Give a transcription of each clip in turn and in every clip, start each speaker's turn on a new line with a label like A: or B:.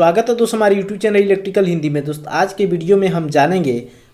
A: स्वागत है दोस्तों हमारे यूट्यूब चैनल इलेक्ट्रिकल हिंदी में। दोस्त आज के वीडियो में हम जानेंगे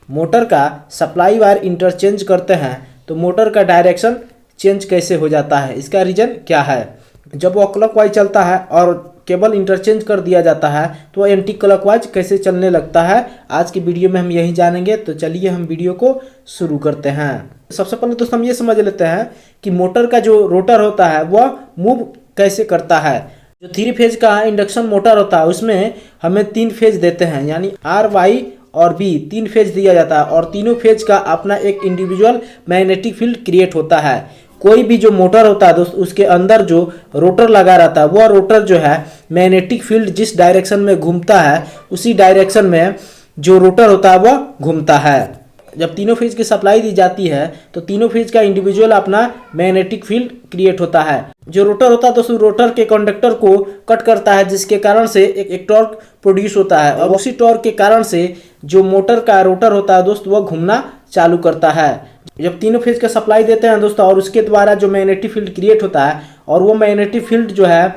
A: मोटर का सप्लाई वायर इंटरचेंज करते हैं तो मोटर का डायरेक्शन चेंज कैसे हो जाता है, इसका रीज़न क्या है। जब वो क्लॉकवाइज चलता है और केबल इंटरचेंज कर दिया जाता है तो वह एंटी क्लॉकवाइज कैसे चलने लगता है, आज की वीडियो में हम यही जानेंगे। तो चलिए हम वीडियो को शुरू करते हैं। सबसे पहले दोस्तों हम ये समझ लेते हैं कि मोटर का जो रोटर होता है वह मूव कैसे करता है। जो 3 फेज का इंडक्शन मोटर होता है उसमें हमें 3 फेज देते हैं, यानी आर वाई और बी 3 फेज दिया जाता है और तीनों फेज का अपना एक इंडिविजुअल मैग्नेटिक फील्ड क्रिएट होता है। कोई भी जो मोटर होता है दोस्त उसके अंदर जो रोटर लगा रहता है वह रोटर जो है मैग्नेटिक फील्ड जिस डायरेक्शन में घूमता है उसी डायरेक्शन में जो रोटर होता है वह घूमता है। जब तीनों फेज की सप्लाई दी जाती है तो तीनों फेज का इंडिविजुअल अपना मैग्नेटिक फील्ड क्रिएट होता है। जो रोटर होता है दोस्तों रोटर के कंडक्टर को कट करता है जिसके कारण से एक टॉर्क प्रोड्यूस होता है और उसी टॉर्क के कारण से जो मोटर का रोटर होता है दोस्त वह घूमना चालू करता है। जब तीनों फेज का सप्लाई देते हैं दोस्तों और उसके द्वारा जो मैग्नेटिक फील्ड क्रिएट होता है और वो मैग्नेटिक फील्ड जो है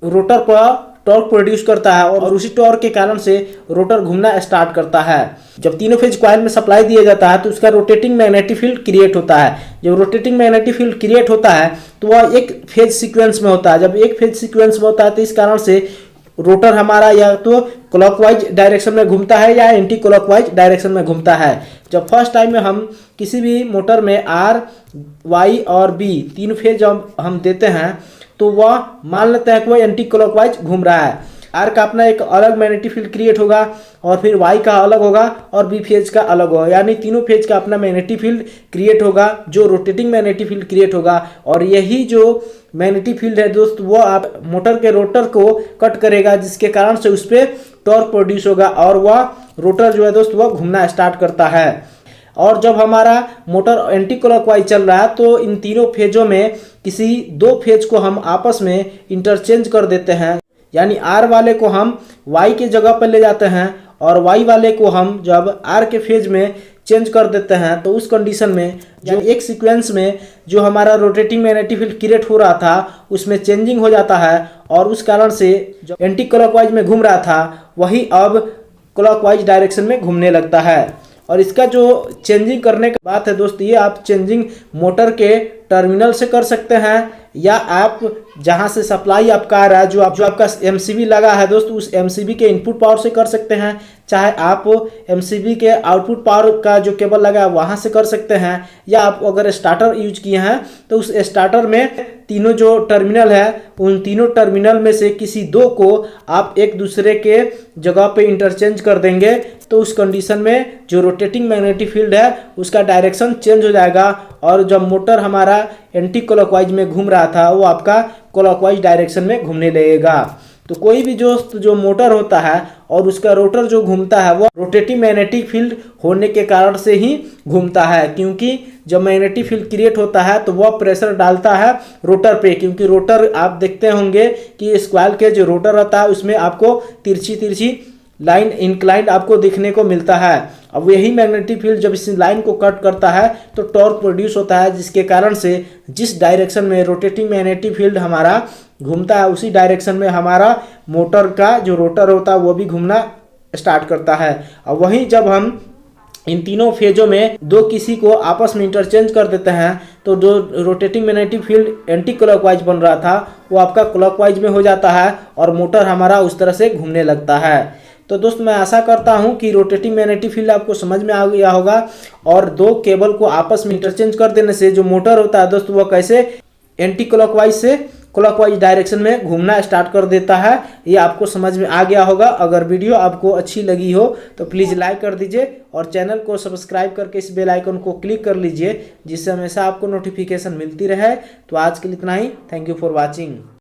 A: रोटर पर टॉर्क प्रोड्यूस करता है और उसी टॉर्क के कारण से रोटर घूमना स्टार्ट करता है। जब तीनों फेज कॉइल में सप्लाई दिया जाता है तो उसका रोटेटिंग मैग्नेटिक फील्ड क्रिएट होता है। जब रोटेटिंग मैग्नेटिक फील्ड क्रिएट होता है तो वह एक फेज सीक्वेंस में होता है। जब एक फेज सीक्वेंस में होता है तो इस कारण से रोटर हमारा या तो क्लॉकवाइज डायरेक्शन में घूमता है या एंटी क्लॉकवाइज डायरेक्शन में घूमता है। जब फर्स्ट टाइम में हम किसी भी मोटर में आर वाई और बी 3 फेज हम देते हैं तो वह मान लेते हैं कि वह एंटी क्लॉकवाइज घूम रहा है। आर का अपना एक अलग मैग्नेटिक फील्ड क्रिएट होगा और फिर वाई का अलग होगा और बी फेज का अलग होगा, यानी तीनों फेज का अपना मैग्नेटिक फील्ड क्रिएट होगा जो रोटेटिंग मैग्नेटिक फील्ड क्रिएट होगा। और यही जो मैग्नेटिक फील्ड है दोस्त वो आप मोटर के रोटर को कट करेगा जिसके कारण से उस पर टॉर्क प्रोड्यूस होगा और वह रोटर जो है दोस्त वह घूमना स्टार्ट करता है। और जब हमारा मोटर एंटी क्लॉकवाइज चल रहा है तो इन तीनों फेजों में किसी 2 फेज को हम आपस में इंटरचेंज कर देते हैं, यानी आर वाले को हम वाई के जगह पर ले जाते हैं और वाई वाले को हम जब आर के फेज में चेंज कर देते हैं तो उस कंडीशन में जो एक सीक्वेंस में जो हमारा रोटेटिंग मैग्नेटिक फील्ड क्रिएट हो रहा था उसमें चेंजिंग हो जाता है और उस कारण से जो एंटी क्लॉकवाइज में घूम रहा था वही अब क्लॉकवाइज डायरेक्शन में घूमने लगता है। और इसका जो चेंजिंग करने का बात है दोस्त ये आप चेंजिंग मोटर के टर्मिनल से कर सकते हैं या आप जहां से सप्लाई आपका आ रहा है जो आपका एमसीबी लगा है दोस्त उस एमसीबी के इनपुट पावर से कर सकते हैं, चाहे आप एमसीबी के आउटपुट पावर का जो केबल लगा है वहां से कर सकते हैं, या आप अगर स्टार्टर यूज किए हैं तो उस स्टार्टर में तीनों जो टर्मिनल है उन तीनों टर्मिनल में से किसी 2 को आप एक दूसरे के जगह पे इंटरचेंज कर देंगे तो उस कंडीशन में जो रोटेटिंग मैग्नेटिक फील्ड है उसका डायरेक्शन चेंज हो जाएगा और जब मोटर हमारा एंटी क्लॉकवाइज में घूम रहा था वो आपका क्लॉकवाइज डायरेक्शन में घूमने लगेगा। तो कोई भी जो मोटर होता है और उसका रोटर जो घूमता है वो रोटेटिंग मैग्नेटिक फील्ड होने के कारण से ही घूमता है, क्योंकि जब मैग्नेटिक फील्ड क्रिएट होता है तो वह प्रेशर डालता है रोटर पे, क्योंकि रोटर आप देखते होंगे कि स्क्वायर के जो रोटर होता है उसमें आपको तिरछी लाइन इंक्लाइंड आपको दिखने को मिलता है। अब यही मैग्नेटिक फील्ड जब इस लाइन को कट करता है तो टॉर्क प्रोड्यूस होता है जिसके कारण से जिस डायरेक्शन में रोटेटिंग मैग्नेटिक फील्ड हमारा घूमता है उसी डायरेक्शन में हमारा मोटर का जो रोटर होता है वो भी घूमना स्टार्ट करता है। और वहीं जब हम इन तीनों फेजों में 2 किसी को आपस में इंटरचेंज कर देते हैं तो जो rotating magnetic field anti clockwise बन रहा था वो आपका क्लॉकवाइज में हो जाता है और मोटर हमारा उस तरह से घूमने लगता है। तो दोस्त मैं आशा करता हूं कि रोटेटिंग मैग्नेटिक फील्ड आपको समझ में आ गया होगा और 2 केबल को आपस में इंटरचेंज कर देने से जो मोटर होता है दोस्त वो कैसे एंटी क्लॉकवाइज से क्लॉकवाइज डायरेक्शन में घूमना स्टार्ट कर देता है, ये आपको समझ में आ गया होगा। अगर वीडियो आपको अच्छी लगी हो तो प्लीज़ लाइक कर दीजिए और चैनल को सब्सक्राइब करके इस बेल आइकन को क्लिक कर लीजिए जिससे हमेशा आपको नोटिफिकेशन मिलती रहे। तो आज के लिए इतना ही। Thank you for watching.